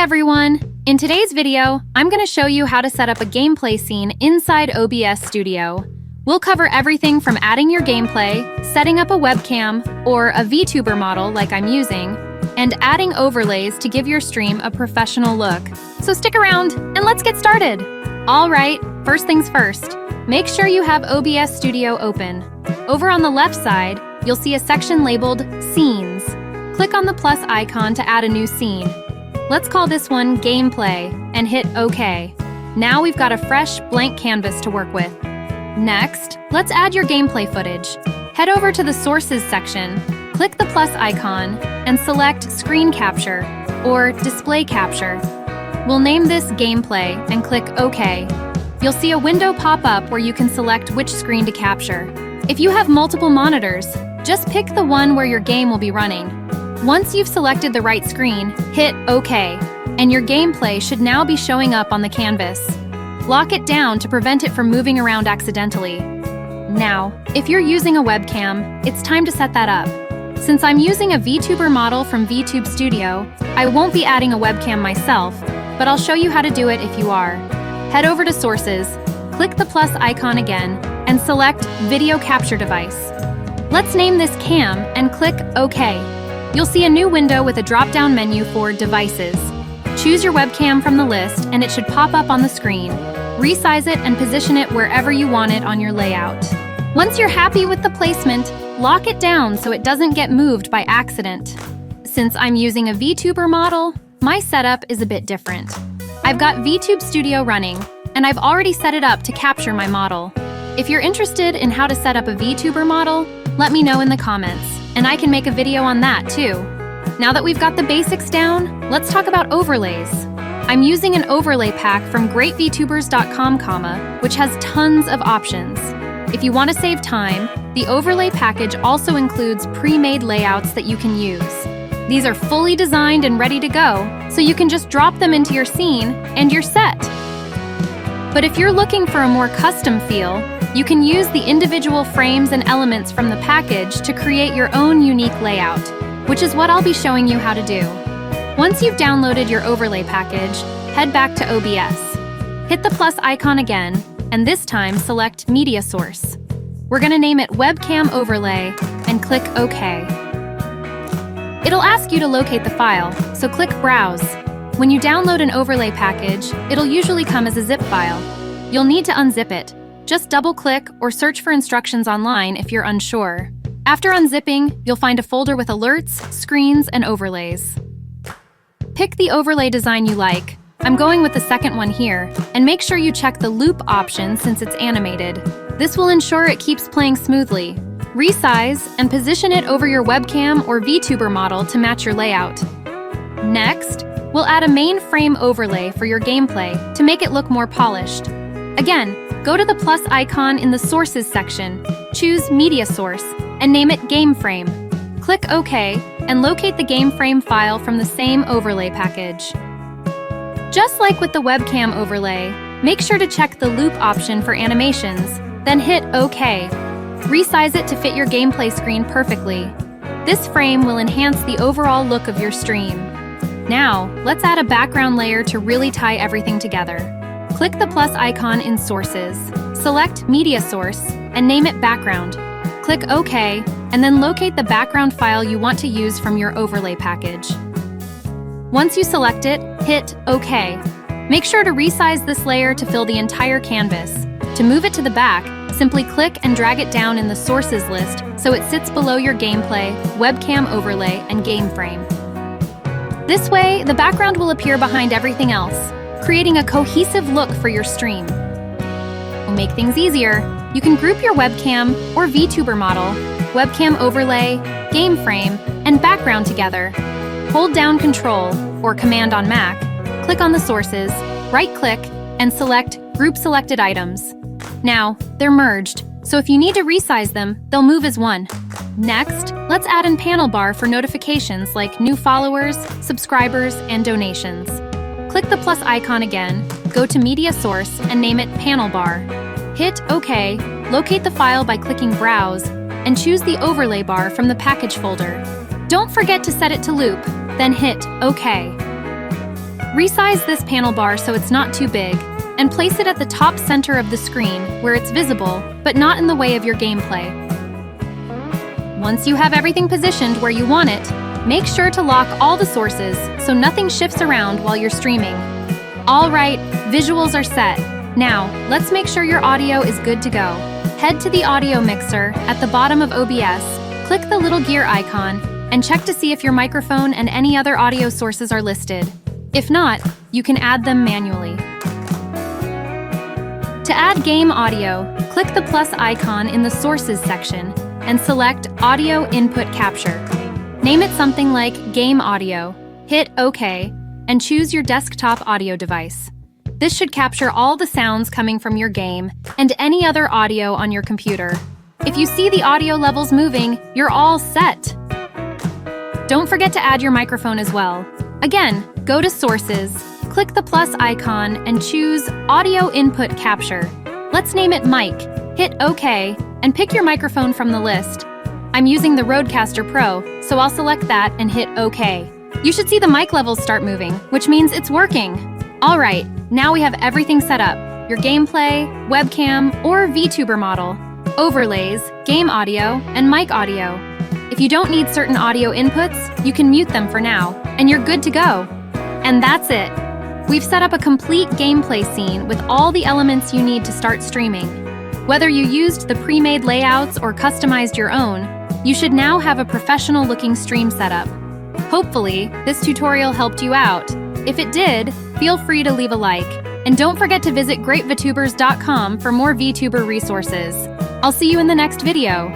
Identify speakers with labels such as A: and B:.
A: everyone! In today's video, I'm going to show you how to set up a gameplay scene inside OBS Studio. We'll cover everything from adding your gameplay, setting up a webcam, or a Vtuber model like I'm using, and adding overlays to give your stream a professional look. So stick around and let's get started! Alright, first things first, make sure you have OBS Studio open. Over on the left side, you'll see a section labeled Scenes. Click on the plus icon to add a new scene. Let's call this one Gameplay and hit OK. Now we've got a fresh, blank canvas to work with. Next, let's add your gameplay footage. Head over to the Sources section, click the plus icon, and select Screen Capture or Display Capture. We'll name this Gameplay and click OK. You'll see a window pop up where you can select which screen to capture. If you have multiple monitors, just pick the one where your game will be running. Once you've selected the right screen, hit OK, and your gameplay should now be showing up on the canvas. Lock it down to prevent it from moving around accidentally. Now, if you're using a webcam, it's time to set that up. Since I'm using a Vtuber model from VTube Studio, I won't be adding a webcam myself, but I'll show you how to do it if you are. Head over to Sources, click the plus icon again, and select Video Capture Device. Let's name this Cam and click OK. You'll see a new window with a drop-down menu for Devices. Choose your webcam from the list and it should pop up on the screen. Resize it and position it wherever you want it on your layout. Once you're happy with the placement, lock it down so it doesn't get moved by accident. Since I'm using a Vtuber model, my setup is a bit different. I've got VTube Studio running, and I've already set it up to capture my model. If you're interested in how to set up a Vtuber model, let me know in the comments, and I can make a video on that too. Now that we've got the basics down, let's talk about overlays. I'm using an overlay pack from greatvtubers.com, which has tons of options. If you want to save time, the overlay package also includes pre-made layouts that you can use. These are fully designed and ready to go, so you can just drop them into your scene and you're set. But if you're looking for a more custom feel, you can use the individual frames and elements from the package to create your own unique layout, which is what I'll be showing you how to do. Once you've downloaded your overlay package, head back to OBS. Hit the plus icon again, and this time select Media Source. We're going to name it Webcam Overlay and click OK. It'll ask you to locate the file, so click Browse. When you download an overlay package, it'll usually come as a zip file. You'll need to unzip it. Just double-click or search for instructions online if you're unsure. After unzipping, you'll find a folder with alerts, screens, and overlays. Pick the overlay design you like. I'm going with the second one here, and make sure you check the loop option since it's animated. This will ensure it keeps playing smoothly. Resize and position it over your webcam or Vtuber model to match your layout. Next, we'll add a main frame overlay for your gameplay to make it look more polished. Again, go to the plus icon in the Sources section, choose Media Source, and name it Game Frame. Click OK, and locate the Game Frame file from the same overlay package. Just like with the webcam overlay, make sure to check the loop option for animations, then hit OK. Resize it to fit your gameplay screen perfectly. This frame will enhance the overall look of your stream. Now, let's add a background layer to really tie everything together. Click the plus icon in Sources, select Media Source, and name it Background. Click OK, and then locate the background file you want to use from your overlay package. Once you select it, hit OK. Make sure to resize this layer to fill the entire canvas. To move it to the back, simply click and drag it down in the Sources list so it sits below your gameplay, webcam overlay, and game frame. This way, the background will appear behind everything else, creating a cohesive look for your stream. To make things easier, you can group your webcam or Vtuber model, webcam overlay, game frame, and background together. Hold down Control or Command on Mac, click on the sources, right-click, and select Group Selected Items. Now, they're merged, so if you need to resize them, they'll move as one. Next, let's add in panel bar for notifications like new followers, subscribers, and donations. Click the plus icon again, go to Media Source, and name it Panel Bar. Hit OK, locate the file by clicking Browse, and choose the overlay bar from the package folder. Don't forget to set it to loop, then hit OK. Resize this panel bar so it's not too big, and place it at the top center of the screen where it's visible, but not in the way of your gameplay. Once you have everything positioned where you want it, make sure to lock all the sources so nothing shifts around while you're streaming. All right, visuals are set. Now, let's make sure your audio is good to go. Head to the audio mixer at the bottom of OBS, click the little gear icon, and check to see if your microphone and any other audio sources are listed. If not, you can add them manually. To add game audio, click the plus icon in the Sources section and select Audio Input Capture. Name it something like Game Audio, hit OK, and choose your desktop audio device. This should capture all the sounds coming from your game and any other audio on your computer. If you see the audio levels moving, you're all set. Don't forget to add your microphone as well. Again, go to Sources, click the plus icon, and choose Audio Input Capture. Let's name it Mic, hit OK, and pick your microphone from the list. I'm using the Rodecaster Pro, so I'll select that and hit OK. You should see the mic levels start moving, which means it's working. All right, now we have everything set up: your gameplay, webcam, or Vtuber model, overlays, game audio, and mic audio. If you don't need certain audio inputs, you can mute them for now, and you're good to go. And that's it. We've set up a complete gameplay scene with all the elements you need to start streaming. Whether you used the pre-made layouts or customized your own, you should now have a professional-looking stream setup. Hopefully, this tutorial helped you out. If it did, feel free to leave a like. And don't forget to visit greatvtubers.com for more Vtuber resources. I'll see you in the next video.